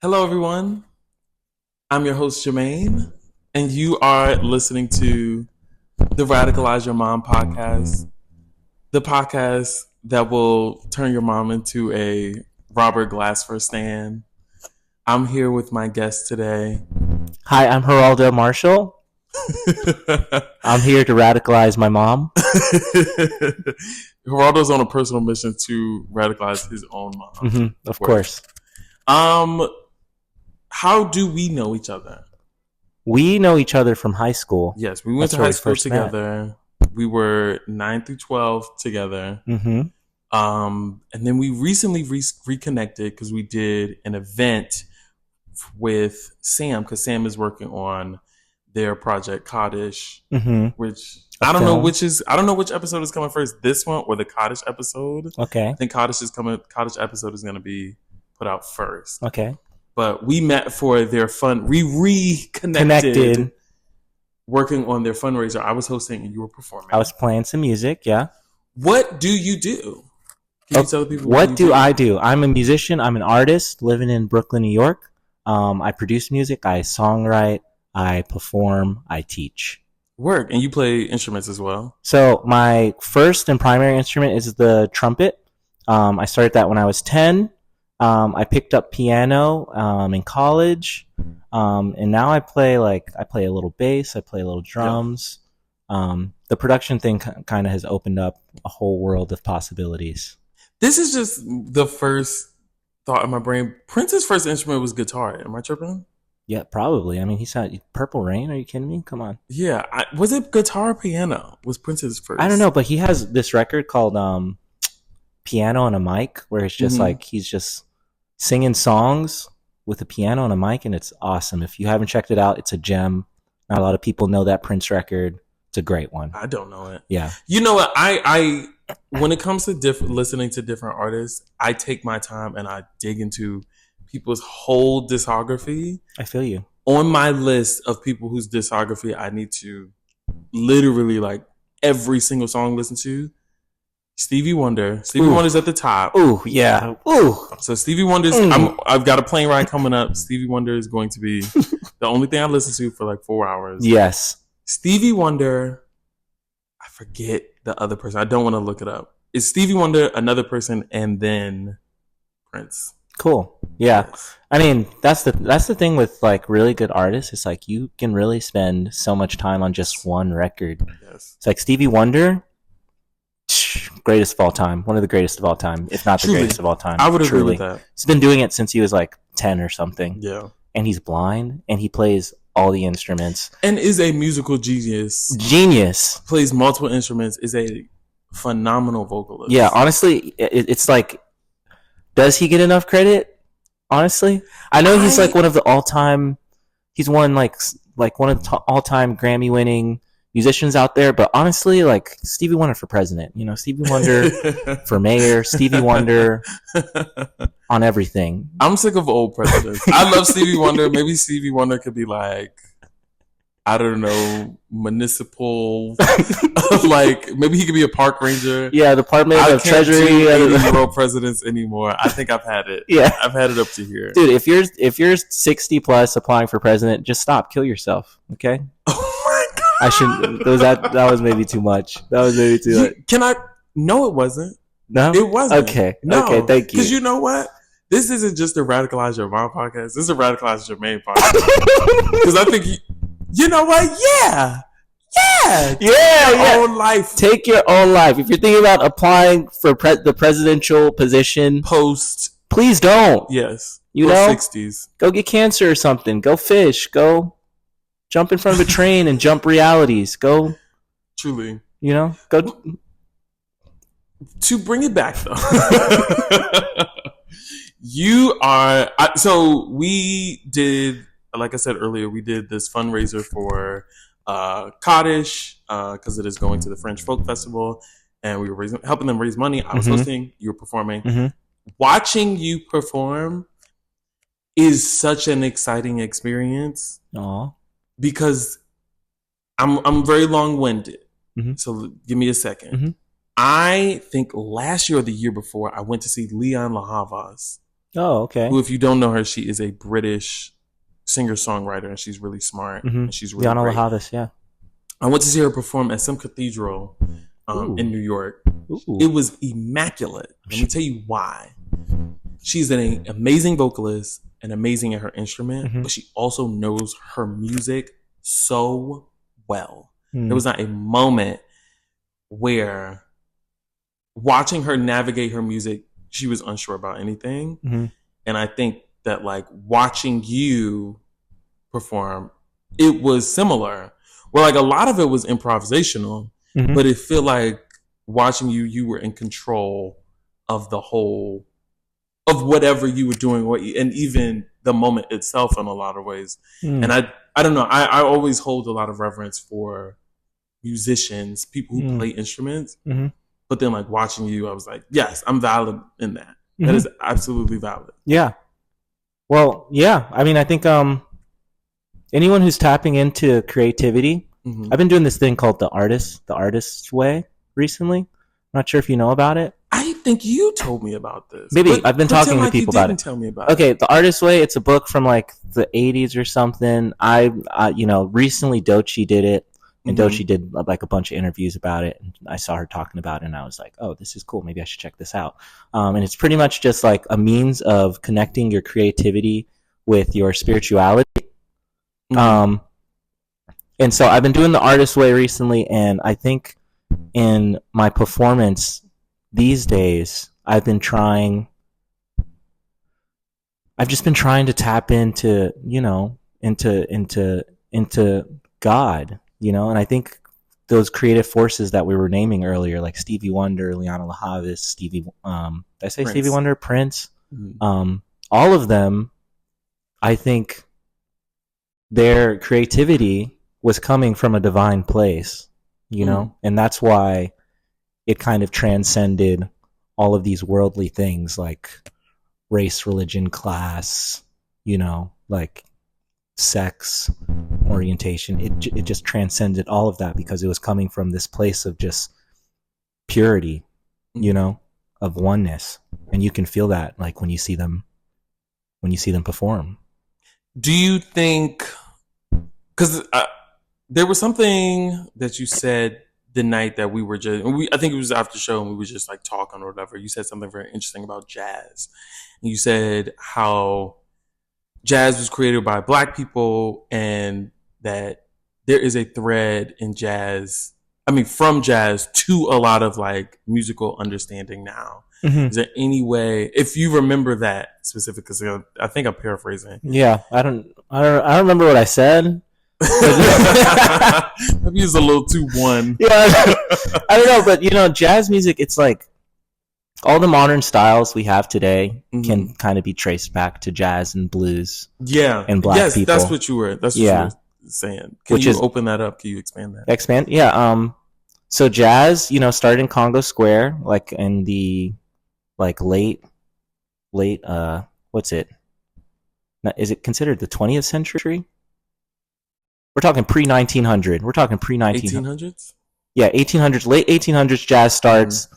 Hello, everyone. I'm your host, Jermaine, and you are listening to the Radicalize Your Mom podcast, the podcast that will turn your mom into a Robert Glasper stan. I'm here with my guest today. Hi, I'm Geraldo Marshall. I'm here to radicalize my mom. Geraldo's on a personal mission to radicalize his own mom. Of course. How do we know each other? We know each other from high school. Yes, we went to high school together. We were 9 through 12 together. And then we recently reconnected because we did an event with Sam, because Sam is working on their project Cottage, which I don't know which episode is coming first, this one or the Cottage episode. Okay. I think Cottage episode is going to be put out first. Okay. But we met for their fun. We reconnected working on their fundraiser. I was hosting and you were performing. I was playing some music, yeah. What do you do? Can you tell people what do I do? I'm a musician. I'm an artist living in Brooklyn, New York. I produce music. I songwrite. I perform. I teach. Work. And you play instruments as well? So my first and primary instrument is the trumpet. I started that when I was 10. I picked up piano in college, and now I play a little bass, I play a little drums. The production thing kind of has opened up a whole world of possibilities. This is just the first thought in my brain. Prince's first instrument was guitar. Am I tripping? Yeah, probably. I mean, he sounded Purple Rain. Are you kidding me? Come on. Yeah, was it guitar or piano? Was Prince's first? I don't know, but he has this record called Piano on a Mic, where it's just like he's just singing songs with a piano and a mic, and it's awesome. If you haven't checked it out, it's a gem. Not a lot of people know that Prince record. It's a great one. I don't know it. Yeah. You know what? I when it comes to listening to different artists, I take my time and I dig into people's whole discography. I feel you. On my list of people whose discography I need to literally every single song listen to, Stevie Wonder. Stevie Wonder's at the top. Ooh, yeah. Ooh. So Stevie Wonder's. I've got a plane ride coming up. Stevie Wonder is going to be the only thing I listen to for 4 hours. Yes. Stevie Wonder. I forget the other person. I don't want to look it up. It's Stevie Wonder, another person, and then Prince. Cool. Yeah. Yes. I mean, that's the thing with really good artists. It's you can really spend so much time on just one record. Yes. It's Stevie Wonder. Greatest of all time. One of the greatest of all time, if not the greatest of all time. I would agree with that. He's been doing it since he was 10 or something. Yeah. And he's blind, and he plays all the instruments. And is a musical genius. Plays multiple instruments, is a phenomenal vocalist. Yeah, honestly, it's does he get enough credit? Honestly? I know he's one of the all-time, he's won one of the all-time Grammy-winning musicians out there, but honestly, Stevie Wonder for president, Stevie Wonder for mayor, Stevie Wonder on everything. I'm sick of old presidents. I love Stevie Wonder. Maybe Stevie Wonder could be I don't know, municipal, maybe he could be a park ranger. Yeah, Department of Treasury. I can't do 80-year-old presidents anymore. I think I've had it. Yeah, I've had it up to here. Dude, if you're 60 plus applying for president, just stop, kill yourself. Okay. Oh my god. I shouldn't. That was maybe too much. That was maybe too much. Can I? No, it wasn't. No, it wasn't. Okay. No. Okay. Thank you. Because you know what? This isn't just a Radicalize Your Mom podcast. This is a Radicalize Your Main podcast. Because I think you know what? Yeah. Take your own life. Take your own life. If you're thinking about applying for the presidential position, please don't. Yes. You know, 60s. Go get cancer or something. Go fish. Go jump in front of a train and jump realities. Go. Truly. Go. To bring it back though. So we did, like I said earlier, we did this fundraiser for Cottage because it is going to the French Folk Festival, and we were helping them raise money. I was hosting, you were performing. Watching you perform is such an exciting experience. Aw. Because I'm very long-winded, so give me a second. I think last year or the year before, I went to see Leon La Havas Oh, okay. Who, if you don't know her, she is a British singer-songwriter, and she's really smart, and she's really Yana great. Lahavas, yeah. I went to see her perform at some cathedral in New York. Ooh. It was immaculate. Let me tell you why. She's an amazing vocalist and amazing at her instrument, but she also knows her music so well. There was not a moment where watching her navigate her music, she was unsure about anything. And I think that like watching you perform, it was similar. Where like a lot of it was improvisational, but it felt like watching you were in control of the whole, of whatever you were doing, and even the moment itself in a lot of ways. And I don't know, I always hold a lot of reverence for musicians, people who play instruments. But then like watching you, I was like, yes, I'm valid in that. That is absolutely valid. Yeah. Well, yeah. I mean, I think anyone who's tapping into creativity, I've been doing this thing called the artist's way recently. I'm not sure if you know about it. I think you told me about this. Maybe I've been talking to people about it. Tell me about it. Okay, the artist's way. It's a book from like the 80s or something. I recently Doechii did it, and Doechii did like a bunch of interviews about it. And I saw her talking about it, and I was like, oh, this is cool. Maybe I should check this out. And it's pretty much just like a means of connecting your creativity with your spirituality. And so I've been doing the artist way recently, and I think in my performance these days, I've just been trying to tap into, into God, and I think those creative forces that we were naming earlier, like Stevie Wonder, Liana Lahavis, did I say Prince. Stevie Wonder, Prince, all of them, I think their creativity was coming from a divine place, and that's why it kind of transcended all of these worldly things like race, religion, class, like sex, orientation. It just transcended all of that because it was coming from this place of just purity, of oneness. And you can feel that like when you see them perform. Do you think, because there was something that you said the night that we were I think it was after the show and we were just like talking or whatever. You said something very interesting about jazz. And you said how jazz was created by Black people and that there is a thread in jazz, from jazz to a lot of like musical understanding now. Is there any way, if you remember that specific, because I think I'm paraphrasing. Yeah, I don't remember what I said. Maybe it's a little too one. Yeah, I don't know, but jazz music, it's like all the modern styles we have today can kind of be traced back to jazz and blues. Yeah, and Black people. That's what you were. That's what you were saying. Can you open that up? Can you expand that? Expand? Yeah. So jazz, started in Congo Square, like in the late. What's it? Is it considered the 20th century? We're talking pre-1900. We're talking pre-1900. 1800s? Yeah, 1800s, late 1800s jazz starts.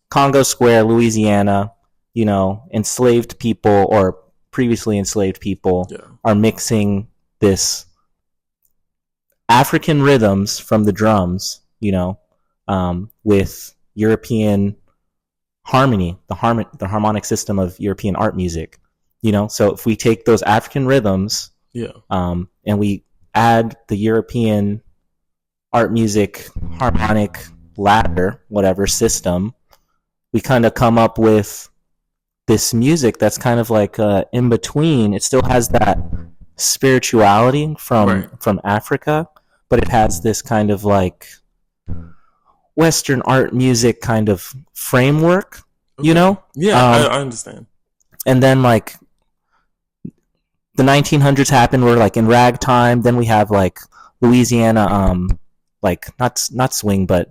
Congo Square, Louisiana, enslaved people or previously enslaved people are mixing this African rhythms from the drums, with European harmony, the harmonic system of European art music. So if we take those African rhythms and we add the European art music harmonic ladder, whatever system, we kind of come up with this music that's kind of like in between. It still has that spirituality from Africa, but it has this kind of like Western art music kind of framework, Yeah, I understand. And then like the 1900s happened, where like in ragtime, then we have like Louisiana, like not swing, but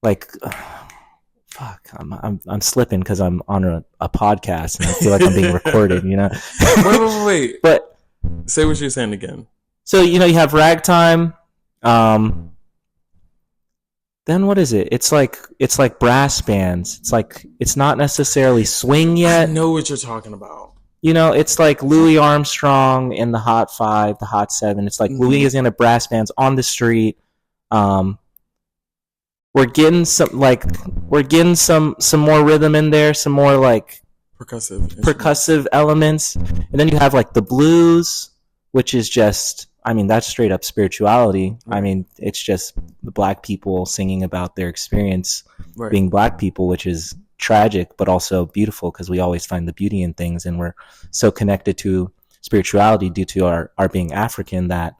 like fuck, I'm slipping because I'm on a podcast and I feel like I'm being recorded, Wait. But say what you're saying again. So you have ragtime. Then then what is it? It's like brass bands. It's not necessarily swing yet. I know what you're talking about. It's like Louis Armstrong and the Hot Five, the Hot Seven. It's like Louisiana brass bands on the street. We're getting some more rhythm in there, some more like percussive elements, and then you have like the blues, which is just, that's straight up spirituality. Right. It's just the black people singing about their experience being black people, which is tragic but also beautiful because we always find the beauty in things, and we're so connected to spirituality due to our being African that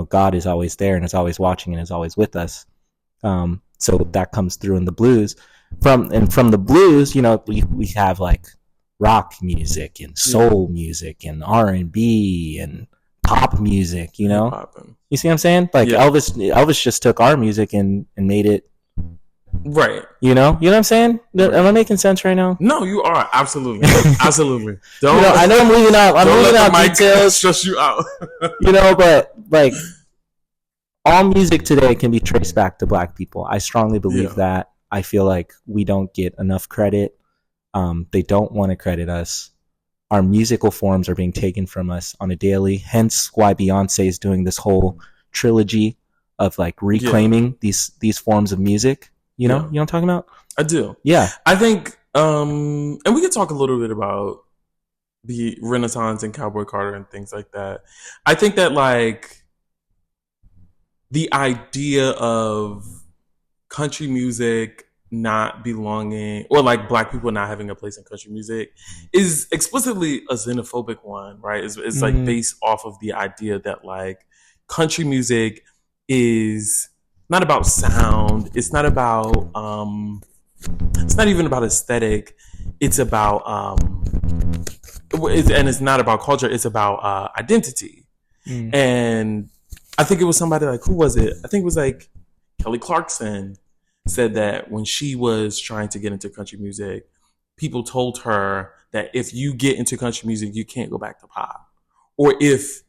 God is always there and is always watching and is always with us. So that comes through in the blues. From the blues, we have like rock music and soul music and R&B and pop music. You see what I'm saying? Like Elvis just took our music and made it right. You know what I'm saying? Am I making sense right now? No, you are absolutely. Don't. I know I'm leaving out details. Stress you out. But like, all music today can be traced back to black people. I strongly believe that. I feel like we don't get enough credit. They don't want to credit us. Our musical forms are being taken from us on a daily. Hence why Beyonce is doing this whole trilogy of like reclaiming these forms of music. You know what I'm talking about? I do. Yeah. I think, and we could talk a little bit about the Renaissance and Cowboy Carter and things like that. I think that like the idea of country music not belonging, or like black people not having a place in country music, is explicitly a xenophobic one, right? It's like based off of the idea that like country music is not about sound. It's not about, it's not even about aesthetic. It's about, and it's not about culture. It's about identity. And I think it was somebody like, who was it? I think it was like Kelly Clarkson said that when she was trying to get into country music, people told her that if you get into country music, you can't go back to pop. Or if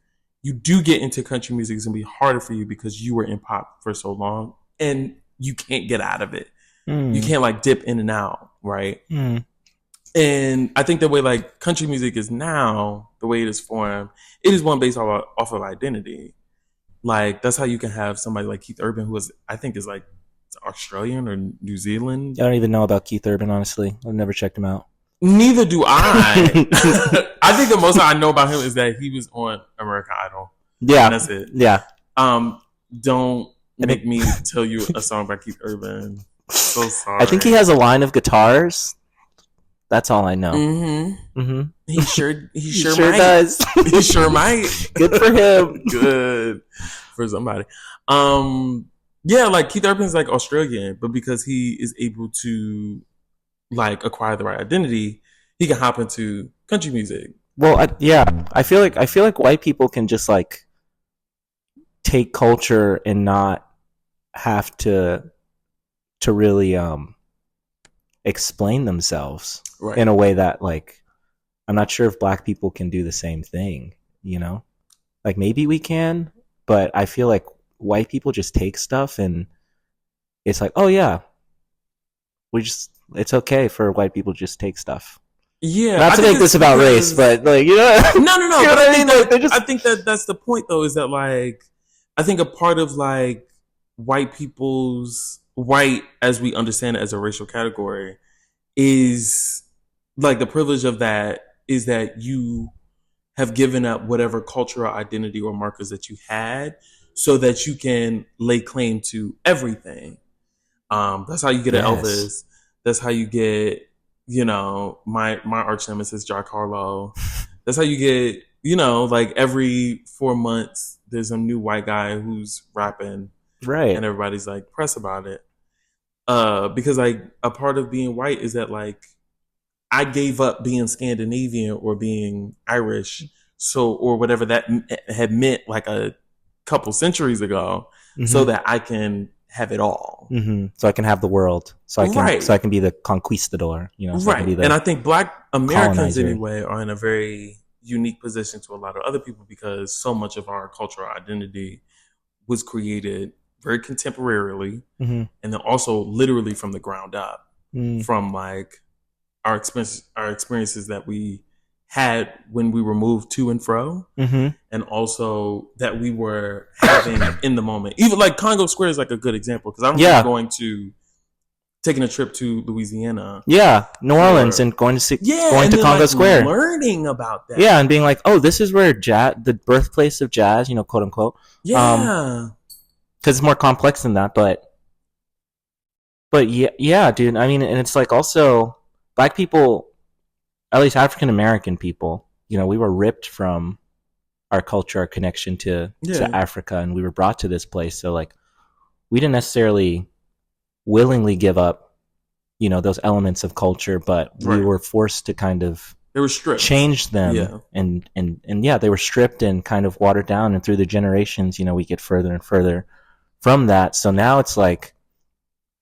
you do get into country music, it's going to be harder for you because you were in pop for so long and you can't get out of it. You can't like dip in and out, right? And I think the way like country music is now, the way it is formed, it is one based off of identity. Like that's how you can have somebody like Keith Urban, who I think is like Australian or New Zealand. I don't even know about Keith Urban, honestly. I've never checked him out. Neither do I. I think the most I know about him is that he was on American Idol. Yeah. And that's it. Yeah. Don't make me tell you a song by Keith Urban. So sorry. I think he has a line of guitars. That's all I know. He sure might. Does. He sure might. Good for him. Good for somebody. Yeah, like Keith Urban's like Australian, but because he is able to like acquire the right identity, he can hop into country music. Well, I feel like white people can just like take culture and not have to really explain themselves in a way that like I'm not sure if black people can do the same thing, like maybe we can, but I feel like white people just take stuff and it's like, oh yeah, it's okay for white people to just take stuff. Yeah, not to make this about race, but like no. I think that that's the point though, is that like I think a part of like white as we understand it as a racial category is like the privilege of that is that you have given up whatever cultural identity or markers that you had so that you can lay claim to everything. That's how you get an Elvis. That's how you get, my arch nemesis, Jack Harlow. That's how you get, like every 4 months, there's a new white guy who's rapping. Right. And everybody's like press about it. Because like a part of being white is that like I gave up being Scandinavian or being Irish, or whatever that had meant like a couple centuries ago, so that I can have it all. So I can have the world. So I can be the conquistador. So I can be the and I think Black Americans colonizer. anyway are in a very unique position to a lot of other people because so much of our cultural identity was created very contemporarily, and then also literally from the ground up, from like our experiences that we had when we were moved to and fro, and also that we were having in the moment. Even like Congo Square is like a good example, because I remember taking a trip to Louisiana. Yeah, New Orleans, and going to Congo like Square. Learning about that. Yeah, and being like, oh, this is where jazz, the birthplace of jazz, you know, quote unquote. Yeah. Because it's more complex than that, but yeah, dude. I mean, and it's like also black people, at least African American people, you know, we were ripped from our culture, our connection to Africa, and we were brought to this place. So like, we didn't necessarily willingly give up, you know, those elements of culture, but we were forced to kind of change them, and yeah, they were stripped and kind of watered down, and through the generations, you know, we get further and further from that. So now it's like,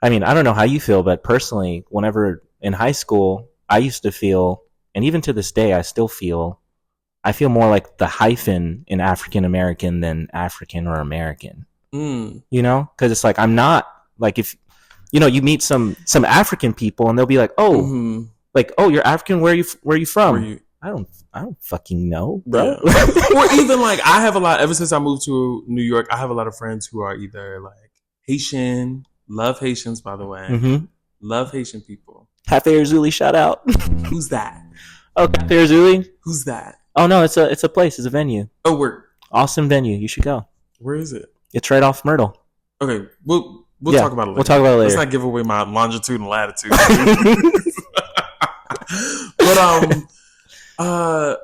I mean, I don't know how you feel, but personally, whenever in high school, I used to feel, and even to this day, I feel more like the hyphen in African American than African or American. You know, because it's like, I'm not like, if you know, you meet some African people and they'll be like, oh, like, oh, you're African. Where are you from? I don't fucking know, bro. Yeah. Or even like, I have a lot, ever since I moved to New York, I have a lot of friends who are either like Haitian, love Haitians, by the way, love Haitian people. Cafe Erzuli, shout out. Who's that? Oh, Cafe Erzuli. Who's that? Oh no, it's a place, it's a venue. Oh, where? Awesome venue. You should go. Where is it? It's right off Myrtle. Okay, we'll talk about it later. We'll talk about it later. Let's not give away my longitude and latitude. But I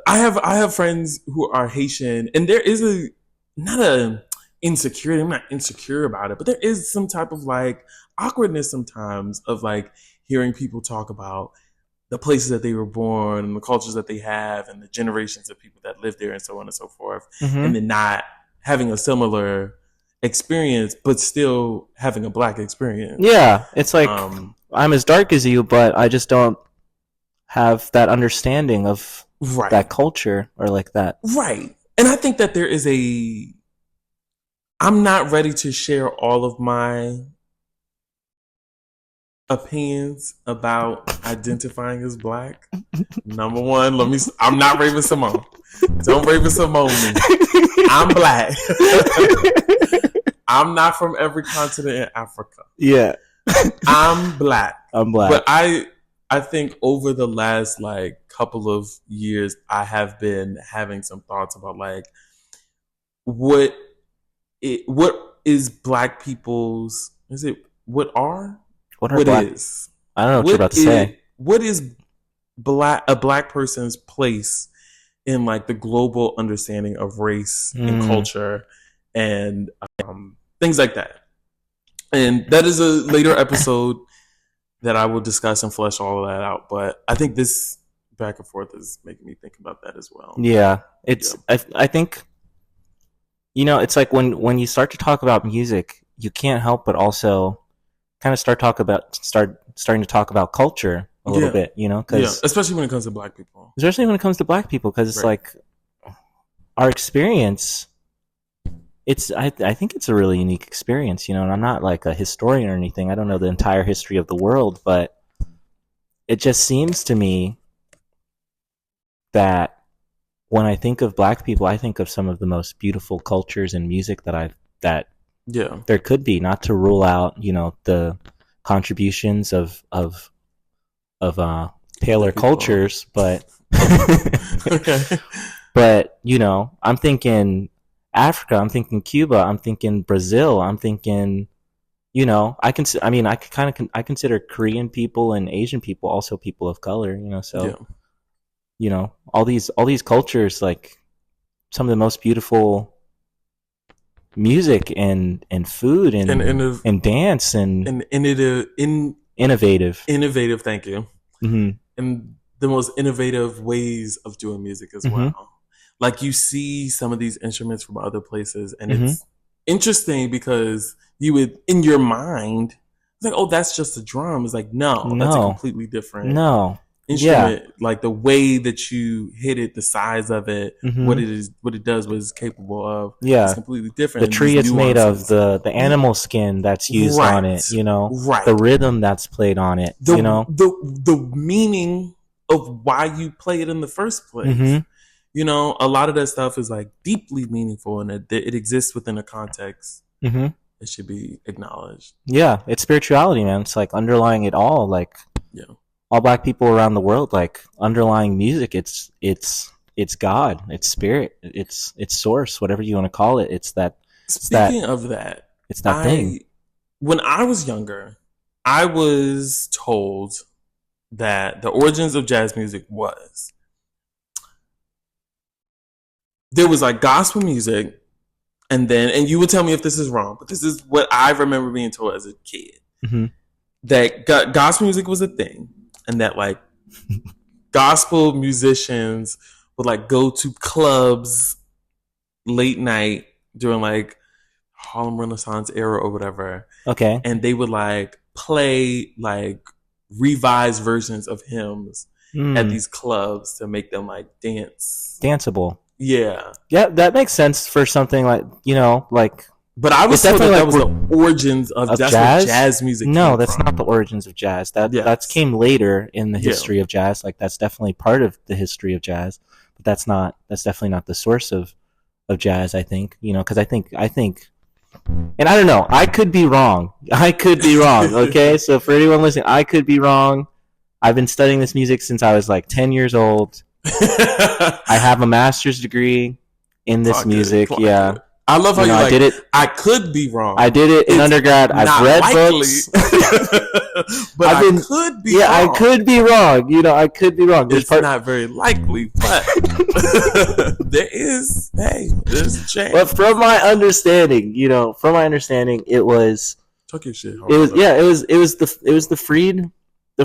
have friends who are Haitian, and there is not a insecurity. I'm not insecure about it, but there is some type of like awkwardness sometimes of like hearing people talk about the places that they were born and the cultures that they have and the generations of people that live there and so on and so forth, and then not having a similar experience, but still having a black experience. Yeah, it's like, I'm as dark as you, but I just don't have that understanding of that culture or like that. Right. And I think that there is I'm not ready to share all of my opinions about identifying as black. Number one, I'm not Raven Simone. Don't Raven Simone me. I'm black. I'm not from every continent in Africa. Yeah. I'm black. I'm black. But I think over the last like couple of years, I have been having some thoughts about like what is black people's, what black, is? I don't know what you're about to say. What is a black person's place in like the global understanding of race and culture and things like that? And that is a later episode that I will discuss and flesh all of that out. But I think this back and forth is making me think about that as well. Yeah, I think, you know, it's like when you start to talk about music, you can't help but also kind of starting to talk about culture a little bit, you know, because especially when it comes to black people. Especially when it comes to black people, because it's like our experience. I think it's a really unique experience, you know, and I'm not like a historian or anything. I don't know the entire history of the world, but it just seems to me that when I think of black people, I think of some of the most beautiful cultures and music that there could be, not to rule out, you know, the contributions of paler cultures, but but, you know, I'm thinking Africa, I'm thinking Cuba, I'm thinking Brazil, I'm thinking, you know, I consider Korean people and Asian people also people of color, you know, so you know, all these cultures, like some of the most beautiful music and food and dance and innovative. Thank you. And the most innovative ways of doing music as well. Like you see some of these instruments from other places, and it's interesting because you would, in your mind, it's like, oh, that's just a drum. It's like, no, that's a completely different. No, instrument, like the way that you hit it, the size of it, Mm-hmm. what it does, what it's capable of, is Yeah. completely different. The And tree these it's made of, nuances. the animal skin that's used on Right, it, you know, the right. rhythm that's played on it, The you know. the meaning of why you play it in the first place. Mm-hmm. You know, a lot of that stuff is like deeply meaningful, and it exists within a context. Mm-hmm. It should be acknowledged. Yeah, it's spirituality, man. It's like underlying it all, like Yeah. all black people around the world, like underlying music. It's God, it's spirit, it's source, whatever you want to call it. Speaking of that, it's that thing. When I was younger, I was told that the origins of jazz music was there was like gospel music, and you would tell me if this is wrong, but this is what I remember being told as a kid. Mm-hmm. That gospel music was a thing, and that like gospel musicians would like go to clubs late night during like Harlem Renaissance era or whatever. Okay. And they would like play like revised versions of hymns at these clubs to make them like danceable. Yeah. Yeah, that makes sense for something like, you know, like. But I was told that was the origins of jazz music. No, that's not the origins of jazz. That came later in the history of jazz. Like that's definitely part of the history of jazz, but that's definitely not the source of jazz. I think, you know, because I think, and I don't know. I could be wrong. Okay, so for anyone listening, I could be wrong. I've been studying this music since I was like 10 years old. I have a master's degree in this music. Yeah. I love how you I did it. I could be wrong. I did it in undergrad. I've read books. But I could be wrong. Yeah, I could be wrong. You know, I could be wrong. It's not very likely, but there's a chance. But from my understanding, it was. Talk your shit. It was the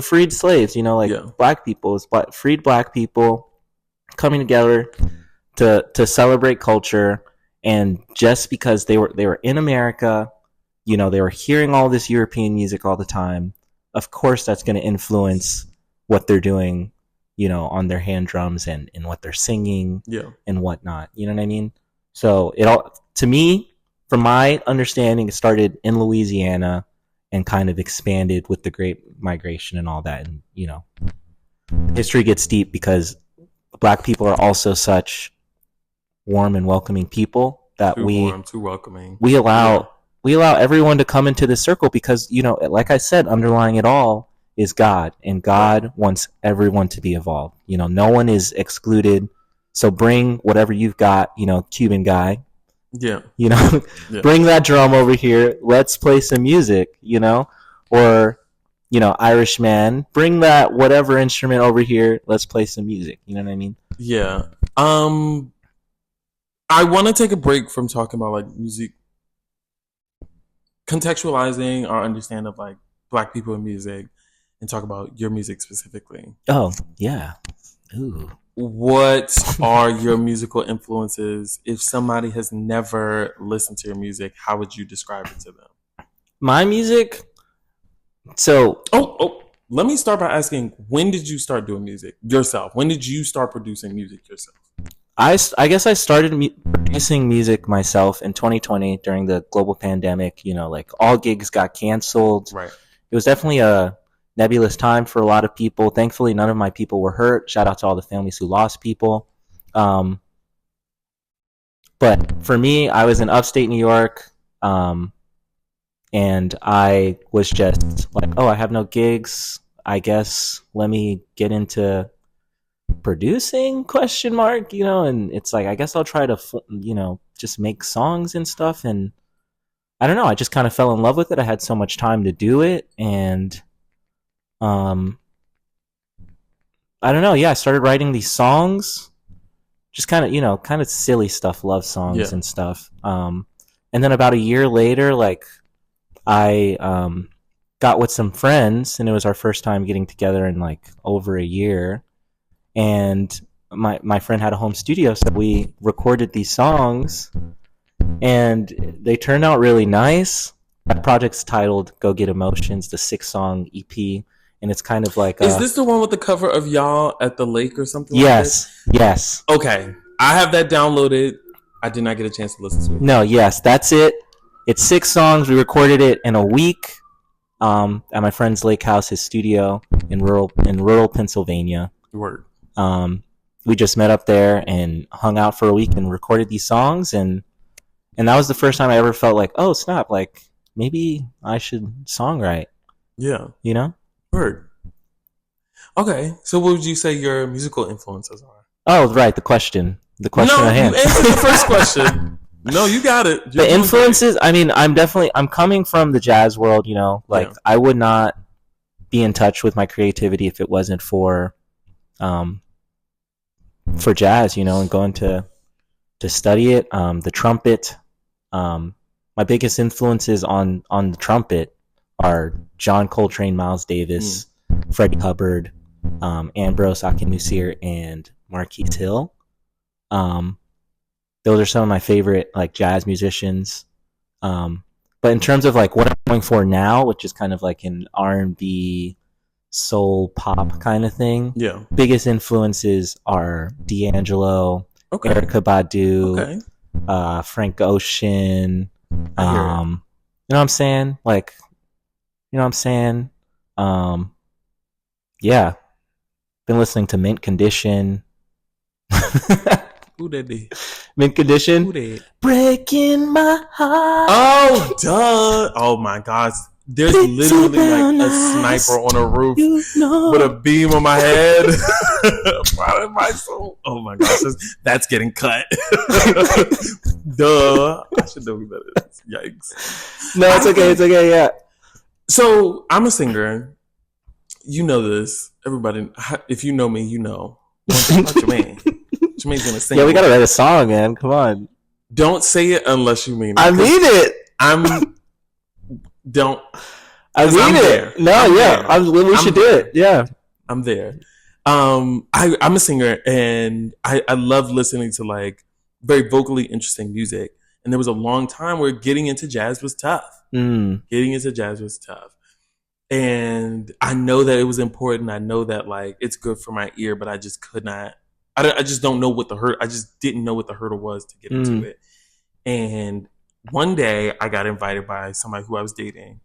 freed slaves. You know, like black people, freed black people coming together to celebrate culture. And just because they were in America, you know, they were hearing all this European music all the time. Of course, that's going to influence what they're doing, you know, on their hand drums and what they're singing and whatnot. You know what I mean? So to me, from my understanding, it started in Louisiana and kind of expanded with the Great Migration and all that. And, you know, history gets deep because black people are also such warm and welcoming people that too welcoming. We allow everyone to come into this circle because, you know, like I said, underlying it all is God, and God wants everyone to be involved. You know, no one is excluded. So bring whatever you've got, you know, Cuban guy. Yeah. You know, bring that drum over here. Let's play some music, you know, or, you know, Irishman, bring that whatever instrument over here. Let's play some music. You know what I mean? Yeah. I want to take a break from talking about like music, contextualizing our understanding of like black people in music, and talk about your music specifically. Oh, yeah. Ooh. What are your musical influences? If somebody has never listened to your music, how would you describe it to them? My music? So... Let me start by asking, when did you start doing music yourself? When did you start producing music yourself? I guess I started producing music myself in 2020 during the global pandemic. You know, like all gigs got canceled. Right. It was definitely a nebulous time for a lot of people. Thankfully, none of my people were hurt. Shout out to all the families who lost people. But for me, I was in upstate New York, and I was just like, oh, I have no gigs. I guess let me get into producing ? You know, and it's like, I guess I'll try to, you know, just make songs and stuff. And I don't know, I just kind of fell in love with it. I had so much time to do it, and I don't know. Yeah, I started writing these songs, just kind of, you know, kind of silly stuff, love songs and stuff. And then about a year later, like I got with some friends, and it was our first time getting together in like over a year. And my friend had a home studio, so we recorded these songs, and they turned out really nice. That project's titled Go Get Emotions, the 6-song EP. and it's kind of like is this the one with the cover of Y'all at the Lake or something yes, like that? Yes. Okay. I have that downloaded. I did not get a chance to listen to it. No, yes, that's it. It's 6 songs. We recorded it in a week at my friend's lake house, his studio in rural Pennsylvania. Word. We just met up there and hung out for a week and recorded these songs, and that was the first time I ever felt like, oh snap, like maybe I should songwrite. Yeah. You know? Word. Okay. So what would you say your musical influences are? Oh, right, the question at hand. No, you answered the first question. No, you got it. The influences, I mean, I'm coming from the jazz world, you know, like I would not be in touch with my creativity if it wasn't for jazz, you know, and going to study it. The trumpet, my biggest influences on the trumpet are John Coltrane, Miles Davis, Freddie Hubbard, Ambrose Akinmusire, and Marquise Hill. Those are some of my favorite like jazz musicians. But in terms of like what I'm going for now, which is kind of like an R&B, soul pop kind of thing. Yeah. Biggest influences are D'Angelo, Erykah Badu, Frank Ocean. You know what I'm saying? Like, you know what I'm saying? Yeah. Been listening to Mint Condition. Who did they? Mint Condition. Who did? Breaking my heart. Oh, duh. Oh my gosh. There's literally like a sniper on a roof with a beam on my head. My soul. Oh my gosh. That's getting cut. Duh. I should know who that is. Yikes. No, it's okay. It's okay. Yeah. So I'm a singer. You know this. Everybody, if you know me, you know. What you mean? Jermaine's gonna sing. Yeah, we gotta write a song, man. Come on. Don't say it unless you mean it. I mean it. I mean it. There. No, yeah. We should do it. Yeah. I'm there. I'm a singer and I love listening to like very vocally interesting music. And there was a long time where getting into jazz was tough. Getting into jazz was tough. And I know that it was important. I know that like it's good for my ear, but I just could not. I just don't know what the hurdle. I just didn't know what the hurdle was to get into it. And one day I got invited by somebody who I was dating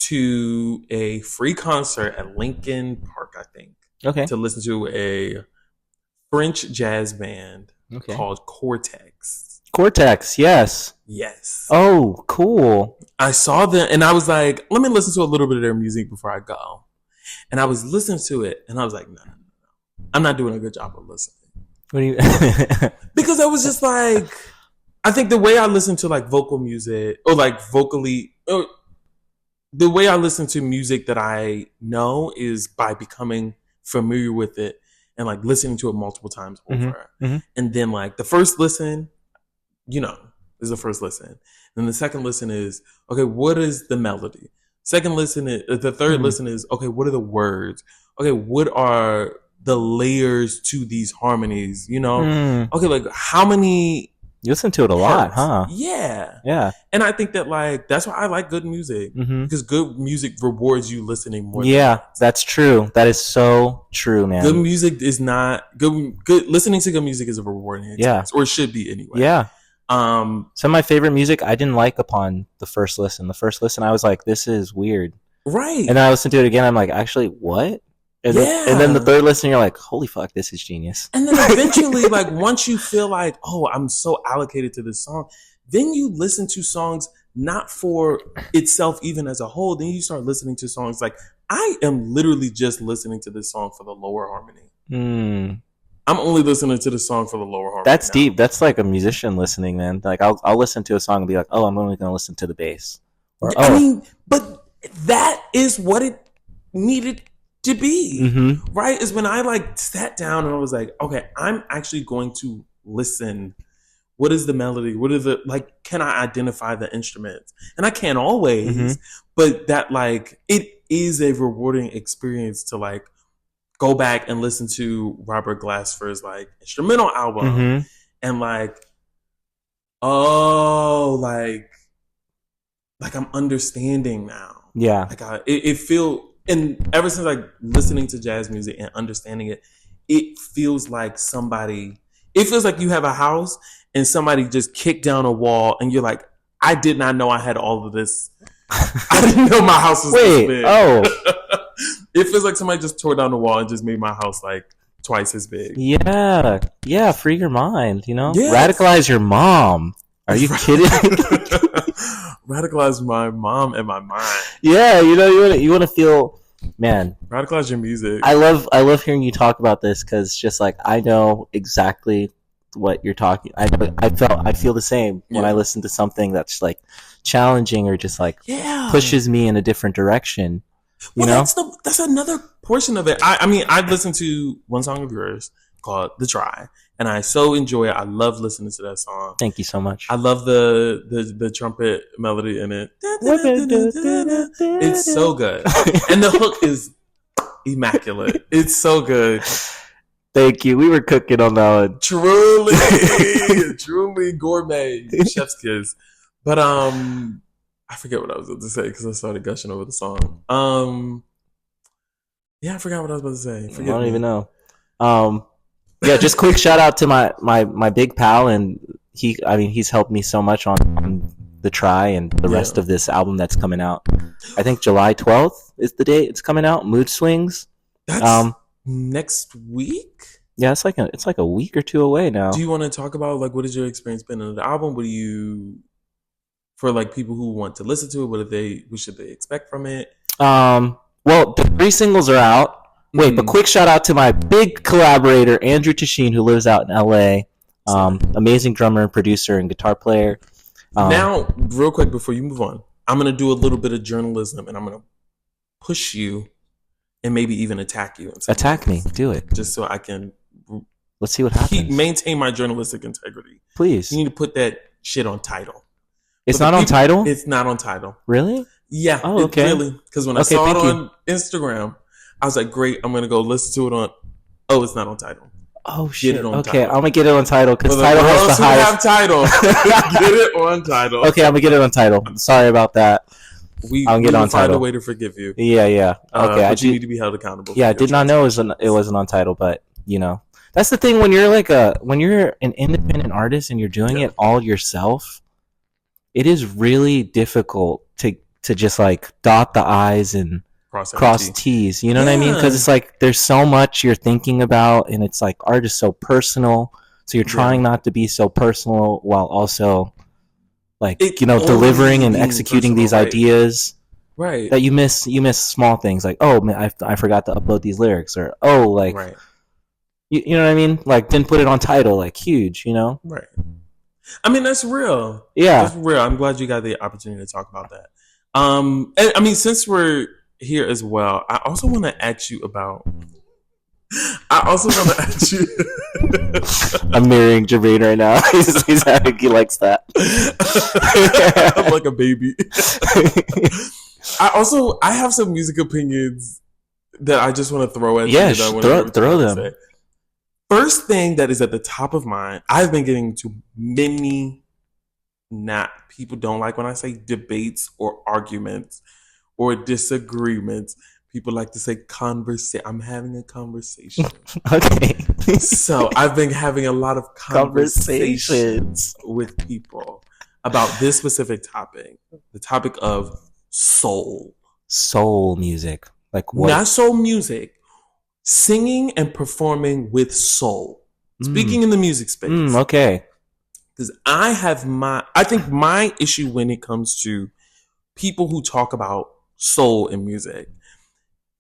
to a free concert at Lincoln Park, I think. Okay. To listen to a French jazz band called Cortex. Cortex, yes. Yes. Oh, cool. I saw them and I was like, let me listen to a little bit of their music before I go. And I was listening to it and I was like, no. I'm not doing a good job of listening. What do you? Because I was just like, I think the way I listen to like vocal music or like vocally, or the way I listen to music that I know is by becoming familiar with it and like listening to it multiple times over. And then like the first listen, you know, is the first listen. Then the second listen is, okay, what is the melody? Second listen is, the third listen is, okay, what are the words? Okay, what are the layers to these harmonies, you know? Okay, like how many... You listen to it a lot, huh? Yeah. Yeah. And I think that like, that's why I like good music. Because good music rewards you listening more. Yeah, that's true. That is so true, man. Good music is not... Good listening to good music is a rewarding experience. Yeah. Or it should be anyway. Yeah. Some of my favorite music I didn't like upon the first listen. The first listen, I was like, this is weird. Right. And then I listened to it again, I'm like, actually, what? And then the third listen, you're like, holy fuck, this is genius. And then eventually, like, once you feel like, oh, I'm so allocated to this song, then you listen to songs not for itself even as a whole. Then you start listening to songs like, I am literally just listening to this song for the lower harmony. I'm only listening to the song for the lower harmony. That's now. Deep. That's like a musician listening, man. Like, I'll listen to a song and be like, oh, I'm only going to listen to the bass. Or, I mean, but that is what it needed to be, right? Is when I like sat down and I was like, okay, I'm actually going to listen. What is the melody? What are the, like, can I identify the instruments? And I can't always, but that like, it is a rewarding experience to like go back and listen to Robert Glasper's like instrumental album and like, oh, like I'm understanding now. Yeah. Like it feel and ever since like listening to jazz music and understanding it, it feels like you have a house and somebody just kicked down a wall and you're like, I did not know I had all of this. I didn't know my house was this big. It feels like somebody just tore down the wall and just made my house like twice as big. Yeah, free your mind, Radicalize your mom. Are you kidding? Radicalize my mom and my mind. Yeah, you want to feel, man. Radicalize your music. I love hearing you talk about this because it's just like I know exactly what you're talking. I feel the same when I listen to something that's like challenging or just like pushes me in a different direction. You know, that's another portion of it. I mean, I've listened to one song of yours called "The Try," and I so enjoy it. I love listening to that song. Thank you so much. I love the trumpet melody in it. It's so good, and the hook is immaculate. It's so good. Thank you. We were cooking on that one. Truly gourmet chef's kiss. But I forget what I was about to say because I started gushing over the song. Yeah, I forgot what I was about to say. I don't even know. Yeah, just quick shout out to my big pal, and he's helped me so much on The Try and the rest of this album that's coming out. I think July 12th is the date it's coming out. Mood Swings. That's next week. Yeah, it's like a week or two away now. Do you want to talk about like what has your experience been in the album? What do you, for like people who want to listen to it, what should they expect from it? Well, the 3 singles are out. Wait, but quick shout out to my big collaborator Andrew Tasheen, who lives out in LA. Amazing drummer and producer and guitar player. Now, real quick before you move on, I'm gonna do a little bit of journalism, and I'm gonna push you, and maybe even attack you. Attack me, do it, just so I can. Let's see what happens. Maintain my journalistic integrity. Please. You need to put that shit on Tidal. It's not on Tidal? It's not on Tidal. Really? Yeah. Oh, okay. Really? Because when I saw it on Instagram, I was like, great, I'm going to go listen to it on... Oh, it's not on Tidal. Oh, shit. Okay, Tidal. I'm going to get it on Tidal because Tidal has the highest... Tidal. Get it on Tidal. Okay, I'm going to get it on Tidal. Sorry about that. I'll get on Tidal. Find a way to forgive you. Yeah. Okay, but you need to be held accountable. Yeah, I did not know it wasn't on Tidal, but, that's the thing when you're an independent artist and you're doing it all yourself, it is really difficult to just like dot the I's and cross T's. You know what I mean? Because it's like there's so much you're thinking about, and it's like art is so personal. So you're trying not to be so personal while also like delivering and executing these ideas. Right. That you miss small things like, oh man, I forgot to upload these lyrics, or right. You know what I mean? Like, didn't put it on Tidal, like, huge, Right. I mean, that's real. Yeah. That's real. I'm glad you got the opportunity to talk about that. And, I mean, since we're here as well, I also want to ask you about... I'm marrying Jermaine right now. He's happy. He likes that. I'm like a baby. I have some music opinions that I just want to throw at you. Yeah, throw them. First thing that is at the top of mind, I've been getting to many, people don't like when I say debates or arguments or disagreements. People like to say I'm having a conversation. Okay. So I've been having a lot of conversations with people about this specific topic, the topic of soul. Soul music. Like what? Not soul music. Singing and performing with soul. Speaking in the music space. Okay. Because I think my issue when it comes to people who talk about soul in music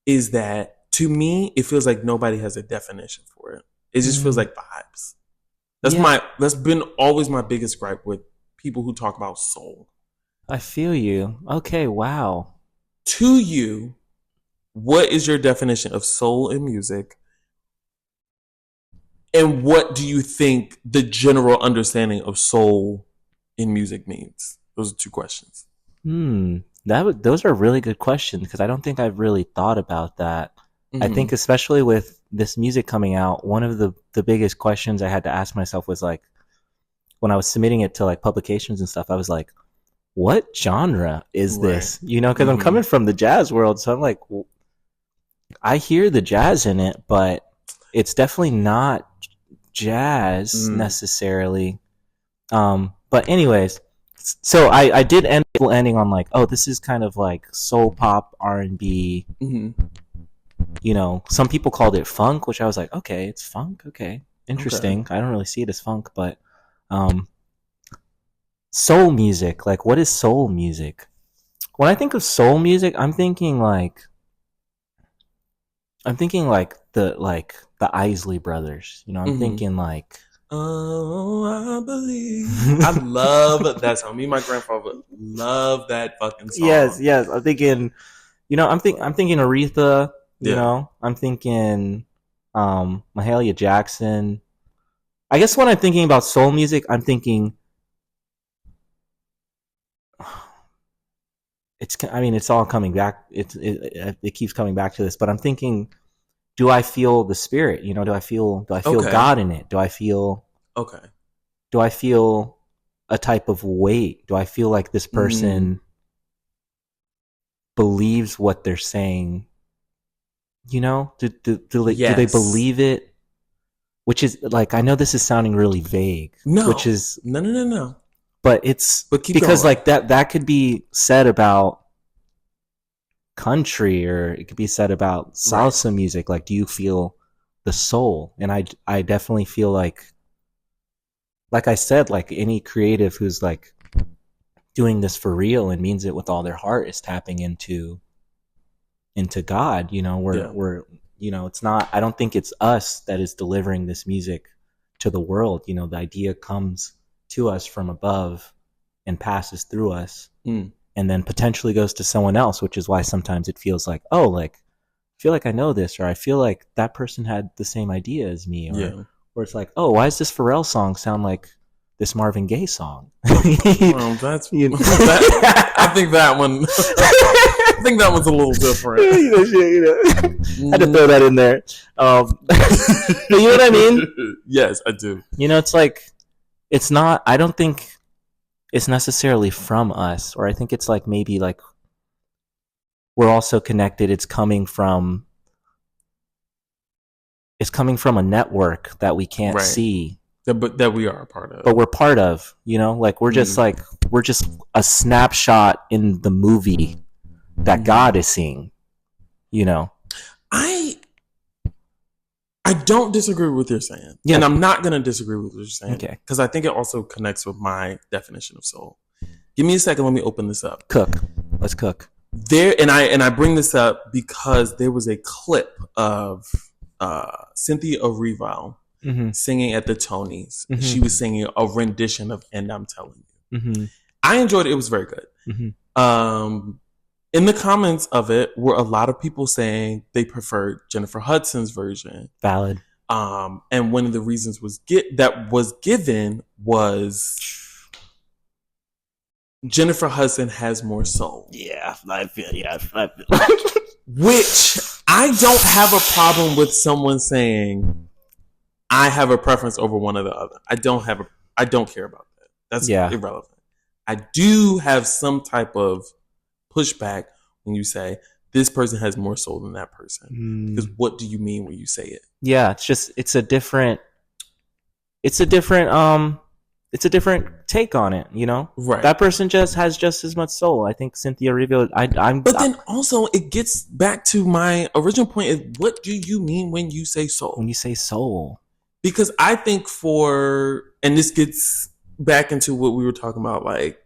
is that, to me, it feels like nobody has a definition for it. It just feels like vibes. That's been always my biggest gripe with people who talk about soul. I feel you. Okay, wow. To you, what is your definition of soul in music? And what do you think the general understanding of soul in music means? Those are 2 questions. Those are really good questions because I don't think I've really thought about that. I think especially with this music coming out, one of the biggest questions I had to ask myself was like, when I was submitting it to like publications and stuff, I was like, what genre is this? Because I'm coming from the jazz world, so I'm like, I hear the jazz in it, but it's definitely not jazz necessarily. But anyways, so I did end ending on like, oh, this is kind of like soul pop R&B. You know, some people called it funk, which I was like, okay, it's funk. Okay, interesting. Okay. I don't really see it as funk, but soul music. Like, what is soul music? When I think of soul music, I'm thinking like the Isley Brothers. You know, I'm thinking like, oh, I believe. I love that song. Me and my grandfather love that fucking song. Yes. I'm thinking, you know, I'm thinking Aretha. You know, I'm thinking Mahalia Jackson. I guess when I'm thinking about soul music, I'm thinking it's all coming back. It keeps coming back to this, but I'm thinking, do I feel the spirit? You know, do I feel God in it? Do I feel a type of weight? Do I feel like this person believes what they're saying? You know, do they believe it? Which is like, I know this is sounding really vague. No, which is no. But it's because going. Like that could be said about country, or it could be said about salsa music. Like, do you feel the soul? And I definitely feel like I said, like any creative who's like doing this for real and means it with all their heart is tapping into God. You know, we're you know, it's not, I don't think it's us that is delivering this music to the world. You know, the idea comes to us from above and passes through us and then potentially goes to someone else, which is why sometimes it feels like, oh, like, I feel like I know this, or I feel like that person had the same idea as me, or it's like, oh, why does this Pharrell song sound like this Marvin Gaye song? Well, that's I think that one I think that one's a little different. I had to throw that in there. But you know what I mean? Yes, I do. You know, it's like, it's not, I don't think it's necessarily from us, or I think it's like maybe like we're also connected. It's coming from a network that we can't see. But that we are a part of. But we're part of, you know, like we're just like, we're just a snapshot in the movie that God is seeing, you know. I don't disagree with what you're saying. Yeah. And I'm not going to disagree with what you're saying. Okay. Because I think it also connects with my definition of soul. Give me a second. Let me open this up. Let's cook. And I bring this up because there was a clip of Cynthia Erivo singing at the Tonys. She was singing a rendition of "And I'm Telling You." I enjoyed it. It was very good. In the comments of it were a lot of people saying they preferred Jennifer Hudson's version. Valid. And one of the reasons that was given was Jennifer Hudson has more soul. Yeah, I feel. Which I don't have a problem with someone saying I have a preference over one or the other. I don't care about that. That's irrelevant. I do have some type of pushback when you say this person has more soul than that person. Because what do you mean when you say it? Yeah, it's a different take on it, you know? Right. That person has just as much soul. I think Cynthia Erivo, But then also it gets back to my original point is, what do you mean when you say soul? When you say soul. Because I think and this gets back into what we were talking about, like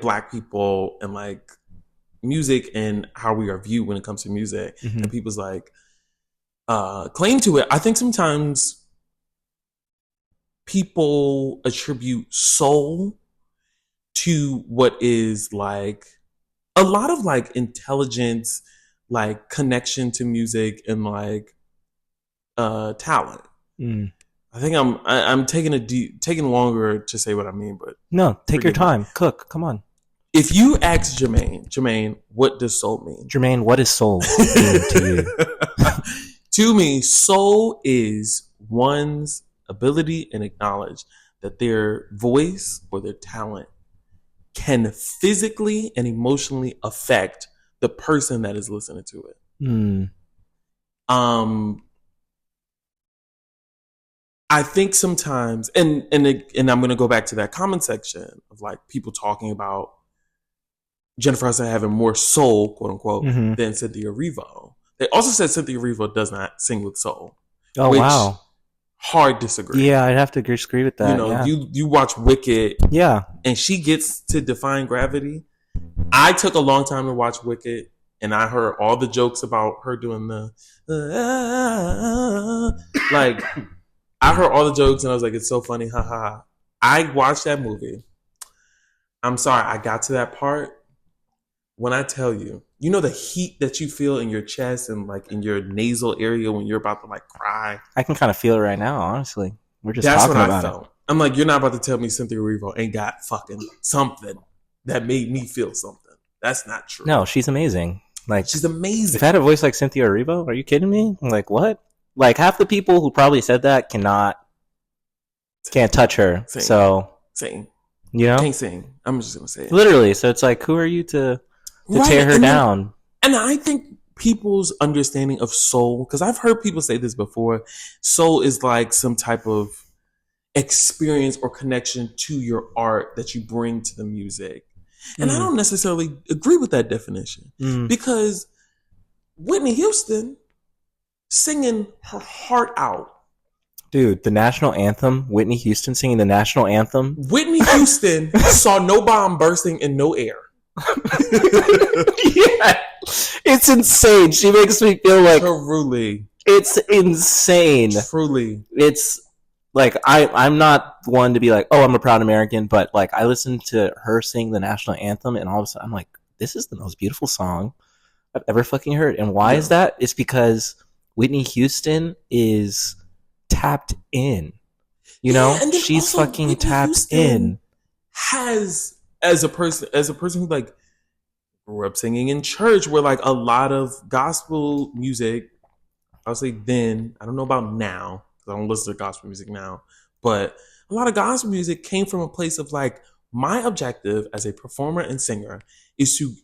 Black people and like music and how we are viewed when it comes to music, and people's like claim to it. I think sometimes people attribute soul to what is like a lot of like intelligence, like connection to music, and like talent. I think I'm taking longer to say what I mean, but no, take your time. Cook, come on. If you ask Jermaine, what does soul mean? Jermaine, what is soul mean to you? To me, soul is one's ability and acknowledge that their voice or their talent can physically and emotionally affect the person that is listening to it. Um, I think sometimes, and I'm going to go back to that comment section of like people talking about Jennifer Hudson having more soul, quote unquote, than Cynthia Erivo. They also said Cynthia Erivo does not sing with soul. Oh, which, wow. Hard disagree. Yeah, I'd have to disagree with that. You know, yeah. you watch Wicked, yeah, and she gets to define gravity. I took a long time to watch Wicked, and I heard all the jokes about her doing the like. I heard all the jokes, and I was like, "It's so funny, ha ha ha." I watched that movie. I'm sorry, I got to that part. When I tell you, you know the heat that you feel in your chest and like in your nasal area when you're about to like cry. I can kind of feel it right now, honestly. We're just talking about it. That's what I felt. I'm like, you're not about to tell me Cynthia Erivo ain't got fucking something that made me feel something. That's not true. No, she's amazing. Like, she's amazing. If I had a voice like Cynthia Erivo, are you kidding me? I'm like, what? Like, half the people who probably said that can't touch her. Sing. So, you know, can't sing. I'm just gonna say it. Literally. So it's like, who are you to tear her down? And I think people's understanding of soul, because I've heard people say this before, soul is like some type of experience or connection to your art that you bring to the music. And I don't necessarily agree with that definition because Whitney Houston singing her heart out. Dude, the national anthem, Whitney Houston singing the national anthem. Whitney Houston saw no bomb bursting in no air. Yeah. It's insane. She makes me feel like truly. It's insane. Truly. It's like I'm not one to be like, oh, I'm a proud American, but like I listened to her sing the national anthem and all of a sudden I'm like, this is the most beautiful song I've ever fucking heard. And why is that? It's because Whitney Houston is tapped in. You know? She's fucking Whitney tapped Houston in. Has as a person who like grew up singing in church where like a lot of gospel music, I'll say then, I don't know about now, because I don't listen to gospel music now, but a lot of gospel music came from a place of like, my objective as a performer and singer is to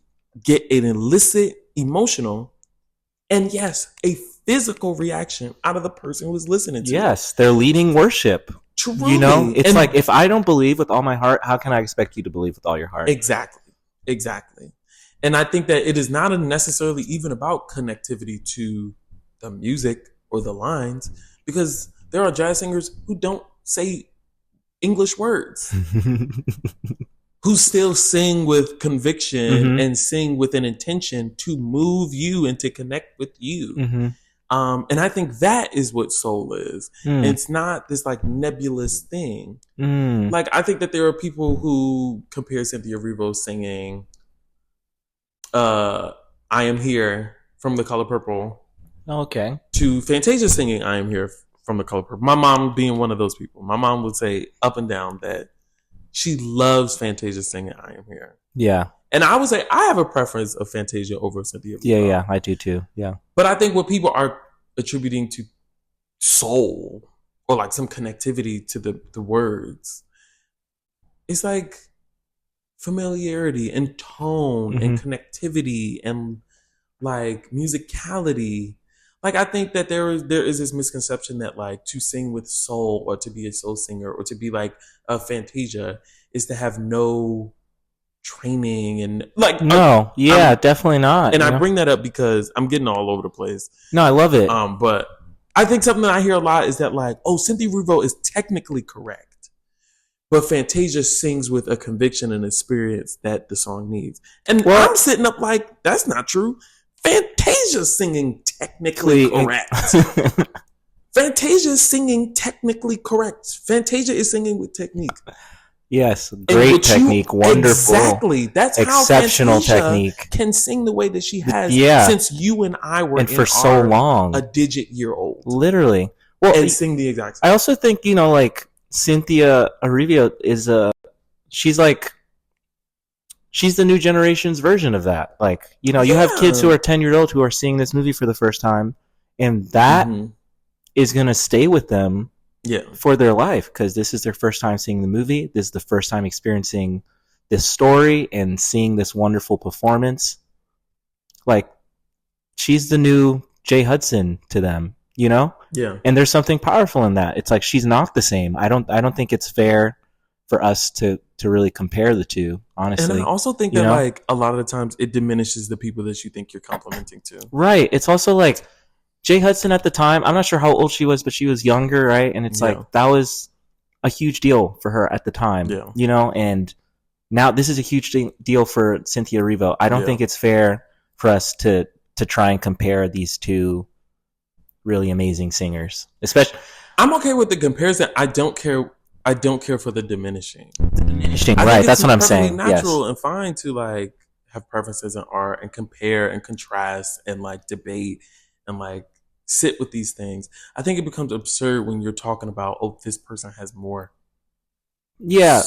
get an illicit, emotional, and yes, a physical reaction out of the person who is listening to it. Yes, they're leading worship. Truly. You know, it's like, if I don't believe with all my heart, how can I expect you to believe with all your heart? Exactly. And I think that it is not necessarily even about connectivity to the music or the lines, because there are jazz singers who don't say English words, who still sing with conviction and sing with an intention to move you and to connect with you. And I think that is what soul is. It's not this like nebulous thing. Like, I think that there are people who compare Cynthia Erivo singing I Am Here from The Color Purple to Fantasia singing I Am Here from The Color Purple. My mom being one of those people. My mom would say up and down that she loves Fantasia singing I Am Here. Yeah. And I would say I have a preference of Fantasia over Cynthia Erivo. Yeah, I do too. Yeah. But I think what people are attributing to soul or like some connectivity to the words, it's like familiarity and tone and connectivity and like musicality. Like, I think that there is this misconception that like to sing with soul or to be a soul singer or to be like a Fantasia is to have no training and like definitely not. And I bring that up because I'm getting all over the place. No, I love it. But I think something that I hear a lot is that like, oh, Cynthia Erivo is technically correct, but Fantasia sings with a conviction and experience that the song needs. And I'm sitting up like, that's not true. Fantasia's singing technically correct. Fantasia is singing technically correct. Fantasia is singing with technique. Yes, great technique, wonderful. Exactly. That's exceptional how Fantasia technique. Can sing the way that she has since you and I were and for so long, a digit year old. Literally. Well, and sing the exact same. I also think, you know, like Cynthia Erivo is she's the new generation's version of that. Like, you know, you have kids who are 10-year old who are seeing this movie for the first time, and that is going to stay with them for their life, because this is their first time seeing the movie. This is the first time experiencing this story and seeing this wonderful performance. Like, she's the new Jay Hudson to them, you know? Yeah. And there's something powerful in that. It's like she's not the same. I don't think it's fair for us to really compare the two, honestly. And I also think that like a lot of the times it diminishes the people that you think you're complimenting to. Right. It's also like Jay Hudson at the time, I'm not sure how old she was, but she was younger, right? And it's like that was a huge deal for her at the time, you know? And now this is a huge deal for Cynthia Erivo. I don't think it's fair for us to try and compare these two really amazing singers. Especially, I'm okay with the comparison. I don't care for the diminishing. Right? That's what I'm saying. Natural and fine to like have preferences in art and compare and contrast and like debate and like sit with these things. I think it becomes absurd when you're talking about, oh, this person has more. Yeah.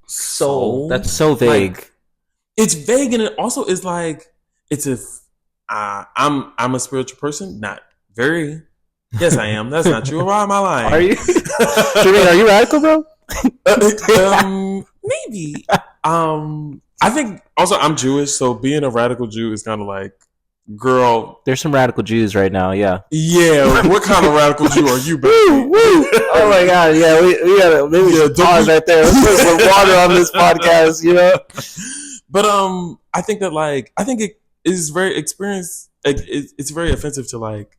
Soul. That's so vague. Like, it's vague, and it also is like it's a. I'm a spiritual person, not very. Yes, I am. That's not true. Why am I lying? Are you? Jermaine, are you radical, bro? Maybe. I think also I'm Jewish, so being a radical Jew is kind of like, girl. There's some radical Jews right now. Yeah. Yeah. What kind of radical Jew are you? Woo, woo. Oh my God. Yeah. We gotta maybe pause right there. Let's put some water on this podcast. You know. But I think it is very experienced. It's very offensive to like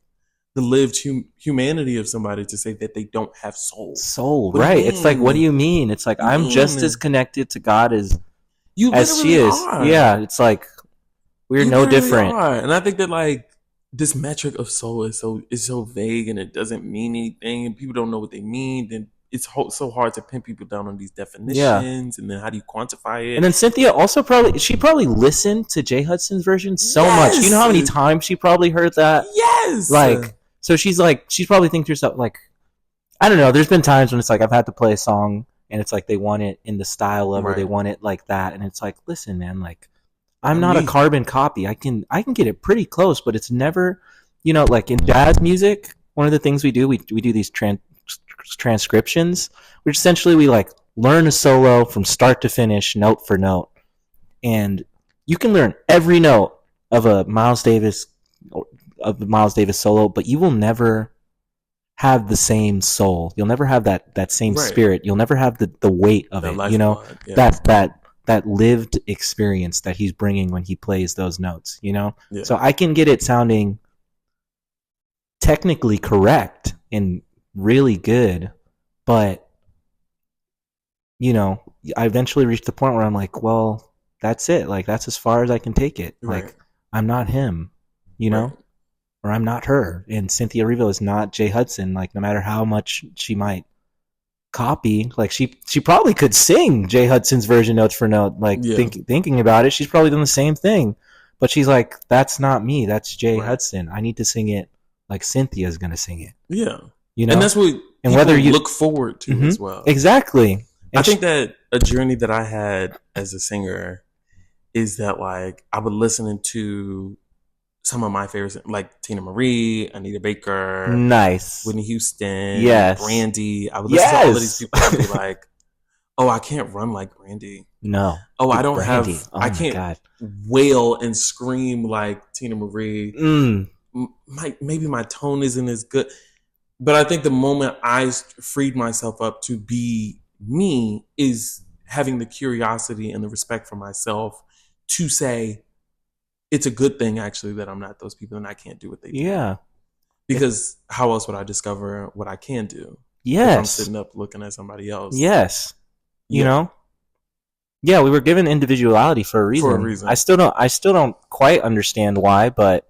the lived humanity of somebody to say that they don't have soul. Right? It's like, what do you mean? It's like I'm just as connected to God as she is. Are. Yeah. It's like we're no different. And I think that like this metric of soul is so vague and it doesn't mean anything, and people don't know what they mean. Then it's so hard to pin people down on these definitions, and then how do you quantify it? And then Cynthia also probably listened to Jay Hudson's version so much. You know how many times she probably heard that? Yes. Like, so she's probably thinking to herself, like, I don't know. There's been times when it's like I've had to play a song and it's like they want it in the style of, or they want it like that, and it's like, listen, man, like I'm not a carbon copy. I can get it pretty close, but it's never, you know, like in jazz music. One of the things we do these transcriptions, which essentially we like learn a solo from start to finish, note for note, and you can learn every note of a Miles Davis solo, but you will never have the same soul. You'll never have that same spirit. You'll never have the weight of it. You know, that lived experience that he's bringing when he plays those notes. You know, so I can get it sounding technically correct and really good, but you know, I eventually reached the point where I'm like, well, that's it. Like that's as far as I can take it. Like I'm not him, you know, or I'm not her. And Cynthia Erivo is not Jay Hudson. Like no matter how much she might copy, like she probably could sing Jay Hudson's version note for note. Like thinking about it, she's probably done the same thing. But she's like, that's not me. That's Jay Hudson. I need to sing it like Cynthia's gonna sing it. Yeah. You know? And that's what whether you look forward to as well. Exactly. And I think that a journey that I had as a singer is that like I would listen to some of my favorites, like Tina Marie, Anita Baker, nice, Whitney Houston, yes, Brandy. I would listen to all of these people and be like, "Oh, I can't run like Brandy. No. Oh, I don't Brandy. have. I can't wail and scream like Tina Marie. Maybe my tone isn't as good." But I think the moment I freed myself up to be me is having the curiosity and the respect for myself to say it's a good thing actually that I'm not those people and I can't do what they do. Yeah. Because how else would I discover what I can do? Yes. If I'm sitting up looking at somebody else. Yes. You know? Yeah, we were given individuality for a reason. I still don't quite understand why, but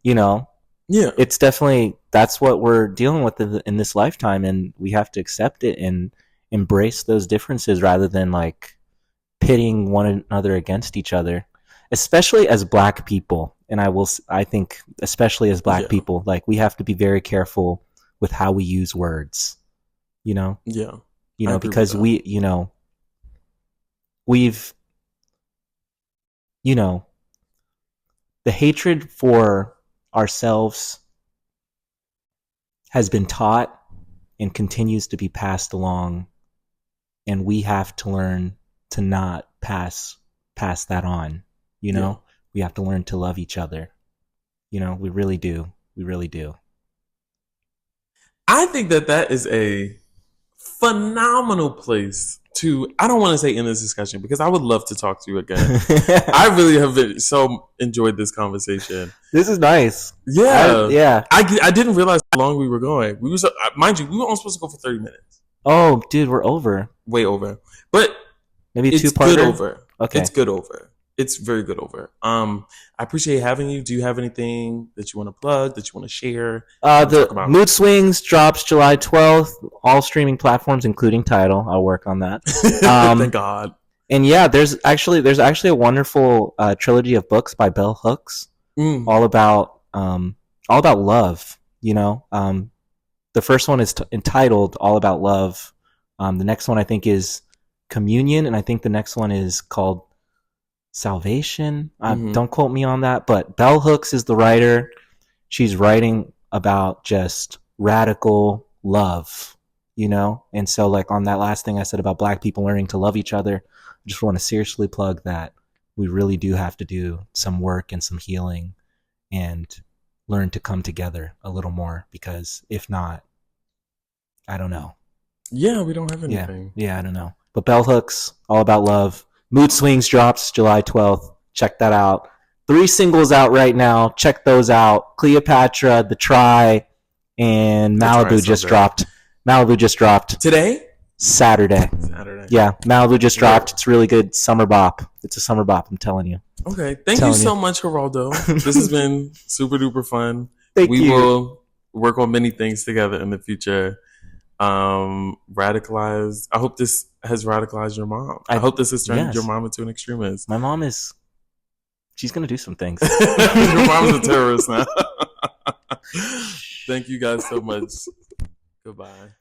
you know, it's definitely, that's what we're dealing with in this lifetime, and we have to accept it and embrace those differences rather than like pitting one another against each other, especially as Black people. And I think especially as Black people, like we have to be very careful with how we use words, you know? Yeah. You know, because we've, you know, the hatred for ourselves has been taught and continues to be passed along, and we have to learn to not pass that on. You know, we have to learn to love each other. You know, we really do. We really do. I think that is a phenomenal place to, I don't want to say end this discussion because I would love to talk to you again. I really have so enjoyed this conversation. This is nice. Yeah. I didn't realize how long we were going. We were mind you, we were only supposed to go for 30 minutes. Oh, dude, we're over. Way over. But maybe it's two-parter? Good over. Okay. It's good over. It's very good over. I appreciate having you. Do you have anything that you want to plug, that you want to share? The Mood Swings drops July 12th, all streaming platforms, including Tidal. I'll work on that. Thank God. And yeah, there's actually a wonderful trilogy of books by Bell Hooks, all about love. You know, the first one is entitled "All About Love." The next one I think is Communion, and I think the next one is called Salvation. Don't quote me on that, but Bell Hooks is the writer. She's writing about just radical love, you know? And so like on that last thing I said about Black people learning to love each other, I just want to seriously plug that we really do have to do some work and some healing and learn to come together a little more, because if not, I don't know. Yeah, we don't have anything. Yeah, I don't know. But Bell Hooks, All About Love. Mood Swings drops July 12th. Check that out. 3 singles out right now. Check those out. Cleopatra, The Try, and Malibu just dropped. Malibu just dropped. Today? Saturday. Yeah, Malibu just dropped. It's really good. Summer bop. It's a summer bop, I'm telling you. Okay. Thank you so much, Geraldo. This has been super duper fun. Thank you. We will work on many things together in the future. Radicalized. I hope this has radicalized your mom. I hope this has turned your mom into an extremist. My mom she's gonna do some things. Your mom's a terrorist now. Thank you guys so much. Goodbye.